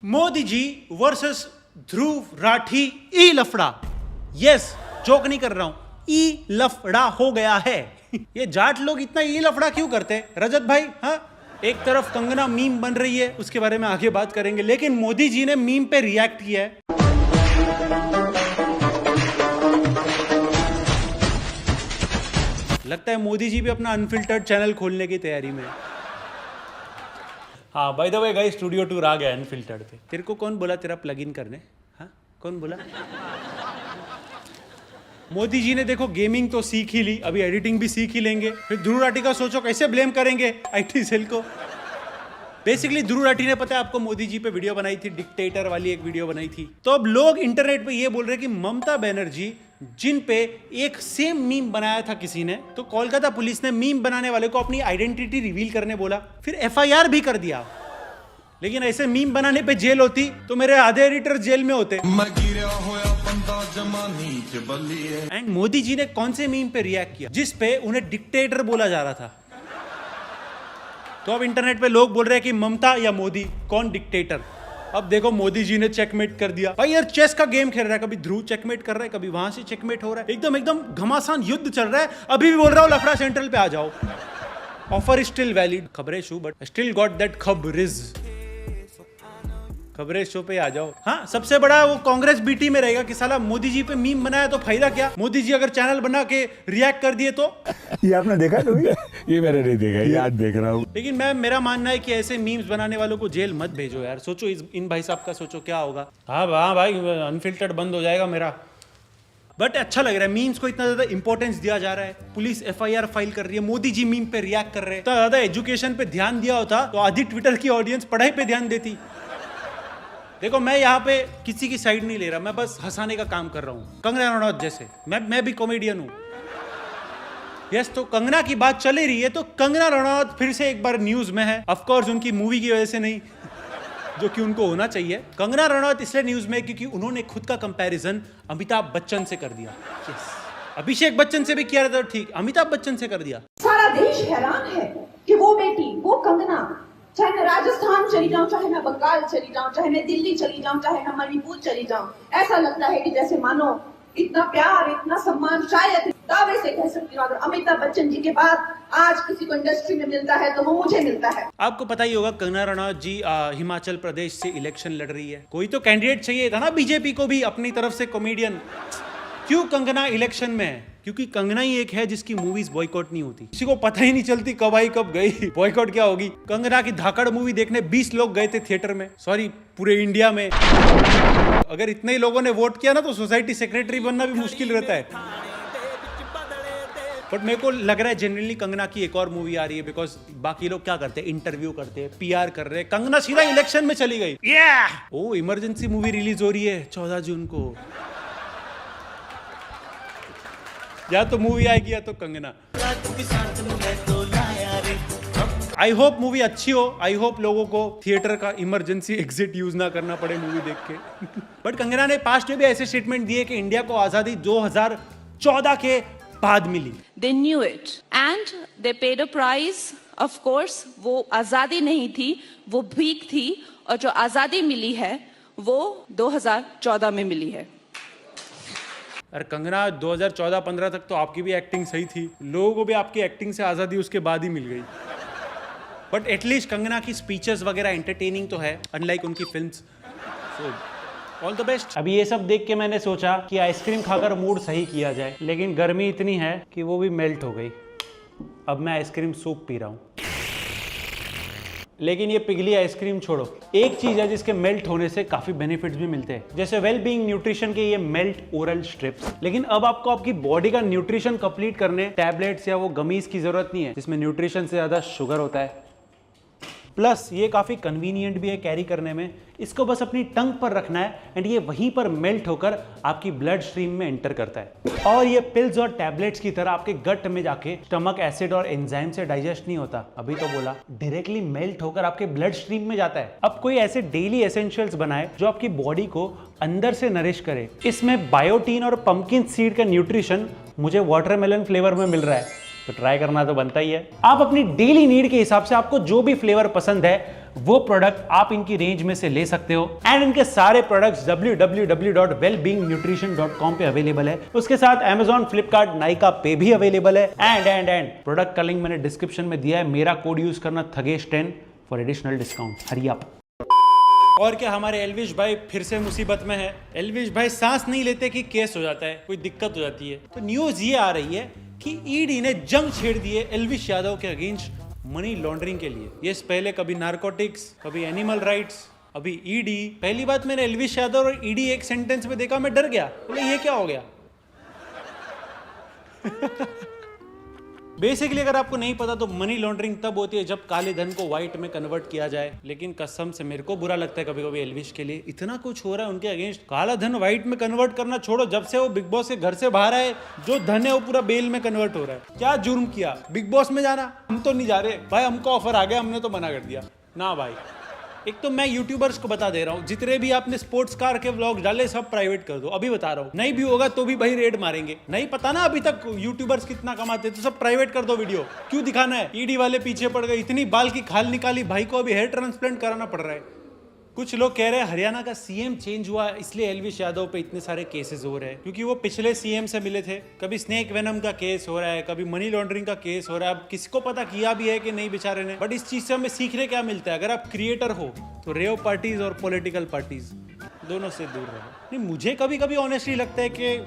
Modi ji versus Dhruv Rathee ई लफड़ा। Yes, joke नहीं कर रहा हूं, ई लफड़ा हो गया है। ये जाट लोग इतना ई लफड़ा क्यों करते रजत भाई? हाँ, एक तरफ कंगना मीम बन रही है, उसके बारे में आगे बात करेंगे, लेकिन मोदी जी ने मीम पे रिएक्ट किया है। लगता है मोदी जी भी अपना अनफिल्टर्ड चैनल खोलने की तैयारी में है। हाँ, by the way guys, studio tour आ गया अनफिल्टर्ड पे। तेरे को कौन बोला तेरा प्लगइन करने? हाँ, कौन बोला? मोदी जी ने देखो गेमिंग तो सीख ही ली, अभी एडिटिंग भी सीख ही लेंगे। फिर ध्रुव राठी का सोचो कैसे ब्लेम करेंगे आईटी सेल को। बेसिकली ध्रुव राठी ने, पता है आपको, मोदी जी पे वीडियो बनाई थी, डिक्टेटर वाली एक वीडियो बनाई थी। तो अब लोग इंटरनेट पे ये बोल रहे हैं कि ममता बनर्जी जिन पे एक सेम मीम बनाया था किसी ने, तो कोलकाता पुलिस ने मीम बनाने वाले को अपनी आइडेंटिटी रिवील करने बोला, फिर एफआईआर भी कर दिया। लेकिन ऐसे मीम बनाने पे जेल होती तो मेरे आधे एडिटर जेल में होते। एंड मोदी जी ने कौन से मीम पे रिएक्ट किया जिस पे उन्हें डिक्टेटर बोला जा रहा था? तो अब इंटरनेट पे लोग बोल रहे हैं कि ममता या मोदी, कौन डिक्टेटर? अब देखो मोदी जी ने चेकमेट कर दिया। भाई यार, चेस का गेम खेल रहा है, कभी ध्रुव चेकमेट कर रहा है, कभी वहां से चेकमेट हो रहा है, एकदम घमासान युद्ध चल रहा है। अभी भी बोल रहा हूं लफड़ा सेंट्रल पे आ जाओ, ऑफर स्टिल वैलिड। खबरें show but still got that खबरिज। खबरें शो पे आ जाओ। हाँ, सबसे बड़ा वो कांग्रेस बीटी में रहेगा कि साला मोदी जी पे मीम बनाया तो फायदा क्या? मोदी जी अगर चैनल बना के रिएक्ट कर दिए तो? ये आपने देखा कभी? ये मैंने नहीं देखा, ये आज देख रहा हूँ। लेकिन मेरा मानना है कि ऐसे मीम्स बनाने वालों को जेल मत भेजो यार। सोचो इन भाई साहब का, सोचो क्या होगा। हाँ भाई, अनफिल्टर्ड बंद हो जाएगा मेरा। बट अच्छा लग रहा है, मीम्स को इतना ज्यादा इंपॉर्टेंस दिया जा रहा है। पुलिस एफआईआर फाइल कर रही है, मोदी जी मीम पे रिएक्ट कर रहे हैं। तो ज्यादा एजुकेशन पे ध्यान दिया होता तो आधी ट्विटर की ऑडियंस पढ़ाई पे ध्यान देती। देखो, मैं यहाँ पे किसी की साइड नहीं ले रहा, मैं बस हंसाने का काम कर रहा हूँ। कंगना रनौत जैसे मैं भी कॉमेडियन हूँ। यस, तो कंगना की बात चल ही रही है, तो कंगना रनौत फिर से एक बार न्यूज में है। ऑफ कोर्स उनकी मूवी की वजह से नहीं, जो कि उनको होना चाहिए। कंगना रनौत इसलिए न्यूज में क्योंकि उन्होंने खुद का कंपैरिजन अमिताभ बच्चन से कर दिया। यस, अभिषेक बच्चन से भी किया रहता तो ठीक, अमिताभ बच्चन से कर दिया। सारा देश हैरान है कि वो बेटी, वो कंगना, चाहे मैं राजस्थान चली जाऊं, चाहे मैं बंगाल चली जाऊं, चाहे मैं दिल्ली चली जाऊं, चाहे मैं मणिपुर चली जाऊं, ऐसा लगता है कि जैसे मानो इतना प्यार, इतना सम्मान शायद दावे से कह सकती हूँ अमिताभ बच्चन जी के बाद आज किसी को इंडस्ट्री में मिलता है तो वो मुझे मिलता है। आपको पता ही होगा कंगना रनौत जी हिमाचल प्रदेश से इलेक्शन लड़ रही है। कोई तो कैंडिडेट चाहिए था ना बीजेपी को भी अपनी तरफ से कॉमेडियन। क्यों कंगना इलेक्शन में है? क्योंकि कंगना ही एक है जिसकी मूवीज बॉयकॉट नहीं होती, किसी को पता ही नहीं चलती कब आई कब गई। बॉयकॉट क्या होगी? कंगना की धाकड़ मूवी देखने 20 लोग गए थे थिएटर में, सॉरी पूरे इंडिया में। अगर इतने ही लोगों ने वोट किया ना तो सोसाइटी सेक्रेटरी बनना भी मुश्किल रहता है। बट मेरे को लग रहा है जनरली कंगना की एक और मूवी आ रही है, बिकॉज बाकी लोग क्या करते हैं, इंटरव्यू करते हैं, पीआर कर रहे हैं। कंगना सीधा इलेक्शन में चली गई। ओ, इमरजेंसी मूवी रिलीज हो रही है 14 जून को। या तो मूवी आएगी या तो कंगना। आई होप मूवी अच्छी हो, आई होप लोगों को थिएटर का इमरजेंसी एग्जिट यूज ना करना पड़े मूवी देख के। बट कंगना ने पास्ट में भी ऐसे स्टेटमेंट दिए कि इंडिया को आजादी 2014 के बाद मिली। They knew it and they paid a price. Of course, वो आजादी नहीं थी, वो भीख थी, और जो आजादी मिली है वो 2014 में मिली है। अरे कंगना, 2014-15 तक तो आपकी भी एक्टिंग सही थी, लोगों को भी आपकी एक्टिंग से आजादी उसके बाद ही मिल गई। बट एटलीस्ट कंगना की स्पीचेस वगैरह एंटरटेनिंग तो है, अनलाइक उनकी films. So all the best. अभी ये सब देख के मैंने सोचा कि आइसक्रीम खाकर मूड सही किया जाए, लेकिन गर्मी इतनी है कि वो भी मेल्ट हो गई। अब मैं आइसक्रीम सूप पी रहा हूँ। लेकिन ये पिघली आइसक्रीम छोड़ो, एक चीज है जिसके मेल्ट होने से काफी बेनिफिट्स भी मिलते हैं, जैसे वेल बीइंग न्यूट्रिशन के ये मेल्ट ओरल स्ट्रिप्स। लेकिन अब आपको आपकी बॉडी का न्यूट्रिशन कंप्लीट करने टैबलेट्स या वो गमीज की जरूरत नहीं है जिसमें न्यूट्रिशन से ज्यादा शुगर होता है। प्लस ये काफी कन्वीनियंट भी है कैरी करने में। इसको बस अपनी टंग पर रखना है एंड ये वहीं पर मेल्ट होकर आपकी ब्लड स्ट्रीम में एंटर करता है। और ये पिल्स और टैबलेट्स की तरह आपके गट में जाके स्टमक एसिड और एंजाइम से डाइजेस्ट नहीं होता, अभी तो बोला, डायरेक्टली मेल्ट होकर आपके ब्लड स्ट्रीम में जाता है। अब कोई ऐसे डेली एसेंशियल्स बनाए जो आपकी बॉडी को अंदर से नरिश करे। इसमें बायोटीन और पंपकिन सीड का न्यूट्रिशन मुझे वाटरमेलन फ्लेवर में मिल रहा है, तो ट्राई करना तो बनता ही है। आप अपनी डेली नीड के हिसाब से आपको जो भी फ्लेवर पसंद है वो प्रोडक्ट आप इनकी रेंज में से ले सकते हो। एंड इनके सारे प्रोडक्ट्स www.wellbeingnutrition.com पे अवेलेबल है। उसके साथ Amazon, Flipkart, Nykaa पे भी अवेलेबल है। एंड प्रोडक्ट का लिंक मैंने डिस्क्रिप्शन में दिया है। मेरा कोड यूज करना थगेश10 फॉर एडिशनल डिस्काउंट। हरी आप। और क्या हमारे एल्विश भाई फिर से मुसीबत में है। एल्विश भाई सांस नहीं लेते कि केस हो जाता है, कोई दिक्कत हो जाती है। तो न्यूज ये आ रही है कि ईडी ने जंग छेड़ दी है एल्विश यादव के अगेंस्ट मनी लॉन्ड्रिंग के लिए। ये पहले कभी नारकोटिक्स, कभी एनिमल राइट्स, अभी ईडी। पहली बात मैंने एल्विश यादव और ईडी एक सेंटेंस में देखा, मैं डर गया, बोले ये क्या हो गया। बेसिकली अगर आपको नहीं पता तो मनी लॉन्ड्रिंग तब होती है जब काले धन को व्हाइट में कन्वर्ट किया जाए। लेकिन कसम से मेरे को बुरा लगता है कभी कभी एल्विश के लिए, इतना कुछ हो रहा है उनके अगेंस्ट। काला धन व्हाइट में कन्वर्ट करना छोड़ो, जब से वो बिग बॉस के घर से बाहर आए जो धन है वो पूरा बेल में कन्वर्ट हो रहा है। क्या जुर्म किया बिग बॉस में जाना? हम तो नहीं जा रहे भाई, हमको ऑफर आ गया, हमने तो मना कर दिया ना भाई। एक तो मैं यूट्यूबर्स को बता दे रहा हूँ, जितने भी आपने स्पोर्ट्स कार के व्लॉग डाले सब प्राइवेट कर दो, अभी बता रहा हूँ। नहीं भी होगा तो भी भाई रेड मारेंगे। नहीं पता ना अभी तक यूट्यूबर्स कितना कमाते, तो सब प्राइवेट कर दो वीडियो। क्यों दिखाना है? ईडी वाले पीछे पड़ गए, इतनी बाल की खाल निकाली, भाई को अभी हेयर ट्रांसप्लांट कराना पड़ रहा है। कुछ लोग कह रहे हैं हरियाणा का सीएम चेंज हुआ इसलिए एल्विश यादव पे इतने सारे केसेस हो रहे हैं, क्योंकि वो पिछले सीएम से मिले थे। कभी स्नेक वेनम का केस हो रहा है, कभी मनी लॉन्ड्रिंग का केस हो रहा है। अब किसी को पता किया भी है कि नहीं बेचारे ने। बट इस चीज से हमें सीखने क्या मिलता है? अगर आप क्रिएटर हो तो रेव पार्टीज और पॉलिटिकल पार्टीज दोनों से दूर रहो। नहीं, मुझे कभी कभी ऑनेस्टली लगता है कि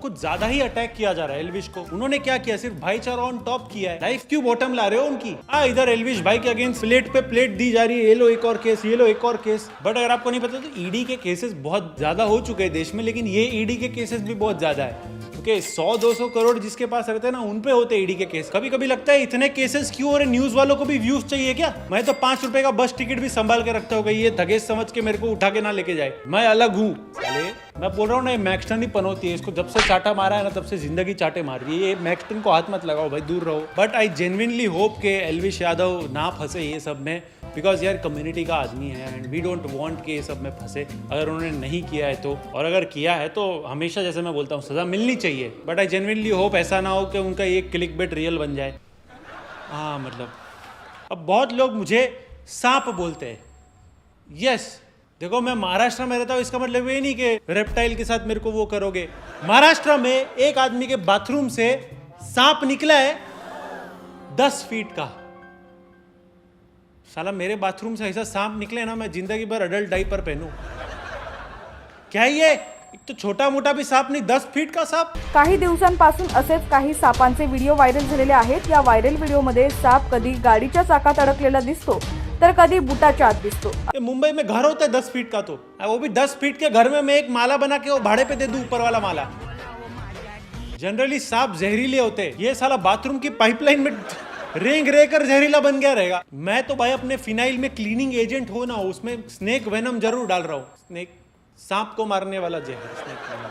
कुछ ज्यादा ही अटैक किया जा रहा है एल्विश को। उन्होंने क्या किया? सिर्फ भाईचारा ऑन टॉप किया है। लाइफ क्यों बॉटम ला रहे हो उनकी? इधर एल्विश भाई के अगेंस्ट प्लेट पे प्लेट दी जा रही है, ये लो एक और केस, ये लो एक और केस। बट अगर आपको नहीं पता तो ईडी के केसेस बहुत ज्यादा हो चुके हैं देश में, लेकिन ये ईडी के केसेस भी बहुत ज्यादा है। क्योंकि 100-200 करोड़ जिसके पास रहते हैं ना, उन पे होते ईडी के केस। कभी कभी लगता है इतने केसेस क्यों हो रहे? न्यूज वालों को भी व्यूज चाहिए क्या? मैं तो 5 रुपए का बस टिकट भी संभाल के रखता होगा, ये धगेश समझ के मेरे को उठा के ना लेके जाए। मैं अलग हूँ। मैं बोल रहा हूँ ना, मैक्सटन ही पनौती है। इसको जब से चाटा मारा है ना, तब से जिंदगी चाटे मार रही है। ये मैक्सटन को हाथ मत लगाओ भाई, दूर रहो। बट आई जेन्युइनली होप के एल्विश यादव ना फंसे ये सब में, बिकॉज यार कम्युनिटी का आदमी है एंड वी डोंट वांट कि ये सब में फंसे। अगर उन्होंने नहीं किया है तो, और अगर किया है तो हमेशा जैसे मैं बोलता हूँ सजा मिलनी चाहिए। बट आई जेन्युइनली होप ऐसा ना हो कि उनका ये क्लिक बेट रियल बन जाए। हाँ मतलब अब बहुत लोग मुझे सांप बोलते हैं। यस देखो, मैं महाराष्ट्र में रहता हूँ, इसका मतलब ये नहीं कि रेप्टाइल के साथ मेरे को वो करोगे। महाराष्ट्र में एक आदमी के बाथरूम से सांप निकला है 10 फीट का। साला मेरे बाथरूम से ऐसा सांप निकले ना, मैं जिंदगी भर अडल्ट डाइपर पहनूं। क्या ये? एक तो छोटा मोठा भी सांप नहीं, 10 फीट का सांप। काही दिवसांपासून असेच काही सापांचे व्हिडिओ व्हायरल झालेले आहेत। या व्हायरल व्हिडिओमध्ये साप कधी गाडीच्या चाकात अडकलेला दिसतो तर कधी बुटाच्या आत दिसतो। मुंबई में घर होता है 10 फीट का, तो वो भी 10 फीट के घर में मैं एक माला बना के वो भाड़े पे दे दूं, ऊपर वाला माला। जनरली सांप जहरीले होते हैं, ये साला बाथरूम की पाइपलाइन में रेंग रहकर जहरीला बन गया रहेगा। मैं तो भाई अपने फिनाइल में क्लीनिंग एजेंट हो ना, उसमें स्नेक वेनम जरूर डाल रहा हूँ। स्नेक, सांप को मारने वाला जहर, स्नेक वेनम।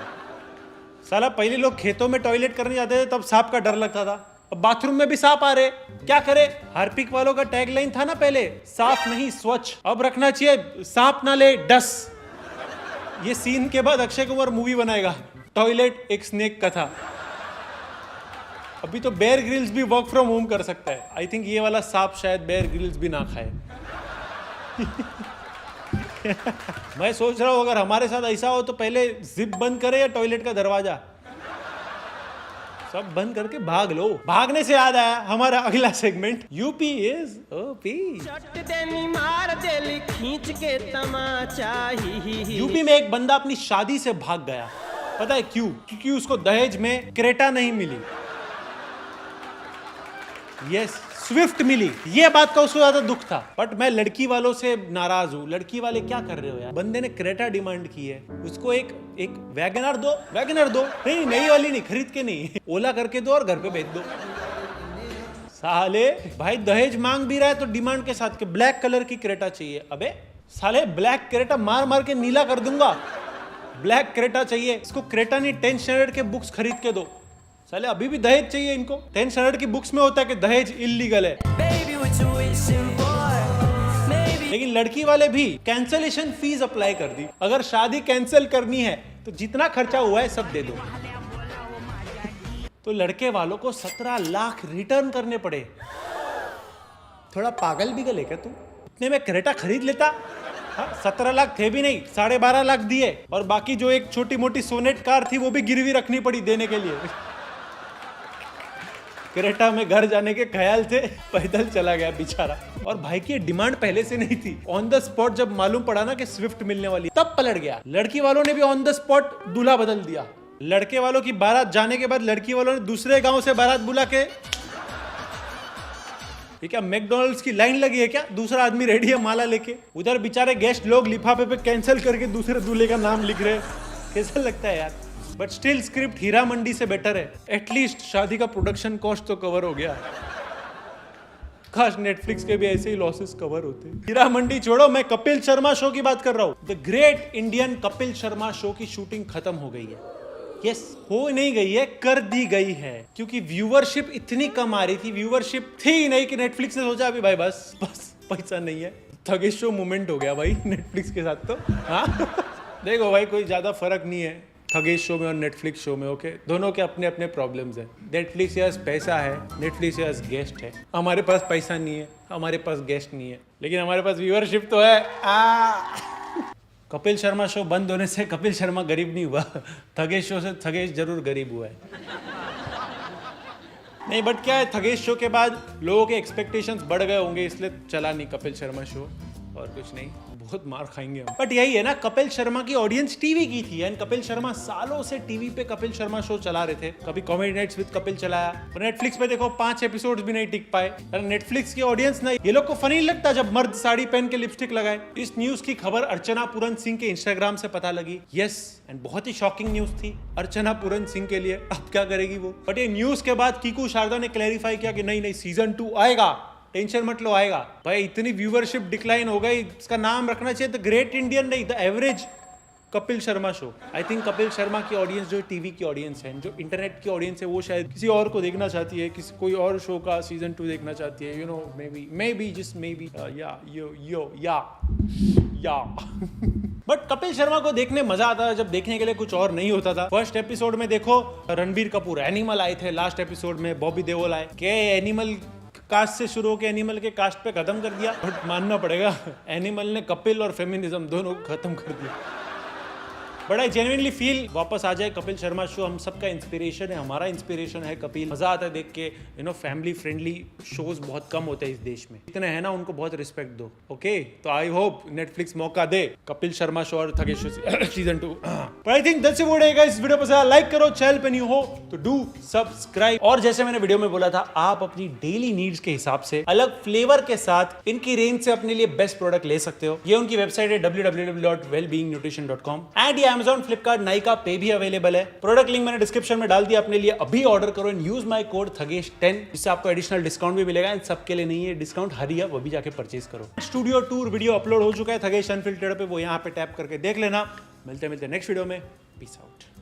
साला पहले लोग खेतों में टॉयलेट करने जाते थे तब सांप का डर लगता था, अब बाथरूम में भी सांप आ रहे, क्या करे? हार्पिक वालों का टैगलाइन था ना पहले, साफ नहीं स्वच्छ। अब रखना चाहिए सांप ना ले डस। ये सीन के बाद अक्षय कुमार मूवी बनाएगा, टॉयलेट एक स्नेक का था। अभी तो बेयर ग्रिल्स भी वर्क फ्रॉम होम कर सकता है। आई थिंक ये वाला सांप शायद बेयर ग्रिल्स भी ना खाए। मैं सोच रहा हूं अगर हमारे साथ ऐसा हो तो पहले जिप बंद करे या टॉयलेट का दरवाजा, सब बंद करके भाग लो। भागने से याद आया हमारा अगला segment, UP is OP. UP में एक बंदा अपनी शादी से भाग गया, पता है क्यों? क्योंकि उसको दहेज में क्रेटा नहीं मिली, यस स्विफ्ट मिली। ये बात का उसको ज्यादा दुख था। बट मैं लड़की वालों से नाराज हूँ। लड़की वाले क्या कर रहे हो यार? बंदे ने क्रेटा डिमांड की है, उसको एक वैगनर दो, वैगनर दो। नहीं, नई वाली नहीं, खरीद के नहीं, ओला करके दो और घर पे भेज दो। साले भाई दहेज मांग भी रहा है तो डिमांड के साथ के ब्लैक कलर की क्रेटा चाहिए। अबे साले ब्लैक क्रेटा मार मार के नीला कर दूंगा। ब्लैक क्रेटा चाहिए इसको, क्रेटा नहीं 10th स्टैंडर्ड के बुक्स खरीद के दो। साले अभी भी दहेज चाहिए इनको। 10th स्टैंडर्ड की बुक्स में होता है कि दहेज इल्लीगल है। लेकिन लड़की वाले भी कैंसलेशन फीस अप्लाई कर दी। अगर शादी कैंसिल करनी है तो जितना खर्चा हुआ है सब दे दो। तो लड़के वालों को 17 लाख रिटर्न करने पड़े। थोड़ा पागल भी गले क्या तू? इतने में क्रेटा खरीद लेता। 17 लाख थे भी नहीं, 12.5 लाख दिए, और बाकी जो एक छोटी मोटी सोनेट कार थी वो भी गिरवी रखनी पड़ी देने के लिए। क्रेटा में घर जाने के ख्याल थे, पैदल चला गया बेचारा। और भाई की डिमांड पहले से नहीं थी, ऑन द स्पॉट जब मालूम पड़ा ना कि स्विफ्ट मिलने वाली, तब पलट गया। लड़की वालों ने भी ऑन द स्पॉट दूल्हा बदल दिया। लड़के वालों की बारात जाने के बाद लड़की वालों ने दूसरे गांव से बारात बुला के, ये क्या मैकडॉनल्ड्स की लाइन लगी है क्या? दूसरा आदमी रेडी है माला लेके, उधर बेचारे गेस्ट लोग लिफाफे पे कैंसिल करके दूसरे दूल्हे का नाम लिख रहे हैं। कैसा लगता है यार? But still script Heera Mandi से बेटर है। एटलीस्ट शादी का प्रोडक्शन कॉस्ट तो कवर हो गया। काश नेटफ्लिक्स के भी ऐसे ही लॉसेस कवर होते। हीरा मंडी छोड़ो, मैं कपिल शर्मा शो की बात कर रहा हूँ। The great Indian Kapil Sharma show की शूटिंग खत्म हो गई है। यस, हो नहीं गई है, कर दी गई है, क्योंकि व्यूअरशिप इतनी कम आ रही थी, व्यूअरशिप थी ही नहीं कि नेटफ्लिक्स ने सोचा अभी भाई बस पैसा नहीं है। थगेश शो मूवमेंट हो गया भाई नेटफ्लिक्स के साथ तो। हाँ देखो भाई, कोई ज्यादा फर्क नहीं है थगेश शो में और नेटफ्लिक्स शो में। ओके, दोनों के अपने अपने प्रॉब्लम्स हैं। नेटफ्लिक्स के पास पैसा है, नेटफ्लिक्स के पास गेस्ट है। हमारे पास पैसा नहीं है, हमारे पास गेस्ट नहीं है, लेकिन हमारे पास व्यूअरशिप तो है। कपिल शर्मा शो बंद होने से कपिल शर्मा गरीब नहीं हुआ, थगेश शो से थगेश जरूर गरीब हुआ है। नहीं, बट क्या है, थगेश शो के बाद लोगों के एक्सपेक्टेशंस बढ़ गए होंगे, इसलिए चला नहीं कपिल शर्मा शो, और कुछ नहीं। बहुत मार खाएंगे हम। बट यही है ना, कपिल शर्मा की ऑडियंस टीवी की थी, एंड कपिल शर्मा सालों से टीवी पे कपिल शर्मा शो चला रहे थे। कभी कॉमेडी नाइट्स विद कपिल चलाया, पर नेटफ्लिक्स पे देखो 5 एपिसोड्स भी नहीं टिक पाए। नेटफ्लिक्स की ऑडियंस ना, ये लोग को फनी लगता जब मर्द साड़ी पहन के लिपस्टिक लगाए। इस न्यूज की खबर अर्चना पूरन सिंह के इंस्टाग्राम से पता लगी। यस, एंड बहुत ही शॉकिंग न्यूज थी अर्चना पूरन सिंह के लिए। अब क्या करेगी वो? बट ये न्यूज के बाद कीकू शारदा ने क्लैरिफाई किया कि नहीं सीजन 2 आएगा, टेंशन मत लो, आएगा। भाई इतनी व्यूअरशिप डिक्लाइन हो गई, इसका नाम रखना चाहिए द ग्रेट इंडियन, नहीं the average Kapil Sharma show. I think Kapil Sharma की ऑडियंस जो टीवी की ऑडियंस है, जो इंटरनेट की ऑडियंस है, वो शायद किसी और को देखना चाहती है, किसी कोई और शो का सीजन 2 देखना चाहती है। You know, may be just may be या बट कपिल शर्मा को देखने मजा आता है जब देखने के लिए कुछ और नहीं होता था। फर्स्ट एपिसोड में देखो रणबीर कपूर, एनिमल आए थे, लास्ट एपिसोड में बॉबी देओल आए। के एनिमल कास्ट से शुरू होकर एनिमल के कास्ट पे खत्म कर दिया, बट मानना पड़ेगा एनिमल ने कपिल और फेमिनिज्म दोनों को खत्म कर दिया। बट आई जेन्युइनली फील वापस आ जाए कपिल शर्मा शो, हम सबका इंस्पिरेशन है, हमारा इंस्पिरेशन है कपिल। मजा आता है देख के। You know, family friendly shows बहुत कम होते हैं इस देश में, इतने हैं ना, उनको बहुत रिस्पेक्ट दो। ओके, तो आई होप नेटफ्लिक्स मौका दे कपिल शर्मा शो और Thagesh show season 2। But I think that's it. इस वीडियो पसंद आया लाइक करो, चैनल पे न्यू हो तो डू सब्सक्राइब। और जैसे मैंने वीडियो में बोला था, आप अपनी डेली नीड्स के हिसाब से अलग फ्लेवर के साथ इनकी रेंज से अपने लिए बेस्ट प्रोडक्ट ले सकते हो। ये उनकी वेबसाइट है www.wellbeingnutrition.com, एंड ये Amazon, फ्लिपकार्ट, नाइका पे भी अवेलेबल है। प्रोडक्ट लिंक मैंने डिस्क्रिप्शन में डाल दिया, अपने लिए अभी ऑर्डर करो एंड यूज माय कोड थगेश10, जिससे आपको एडिशनल डिस्काउंट भी मिलेगा। एंड सबके लिए नहीं है डिस्काउंट, हरी है वो भी जाके परचेज करो। स्टूडियो टूर वीडियो अपलोड हो चुका है थगेश अनफिल्टर्ड पे, वो यहाँ पे टैप करके देख लेना। मिलते नेक्स्ट वीडियो में, पीस आउट।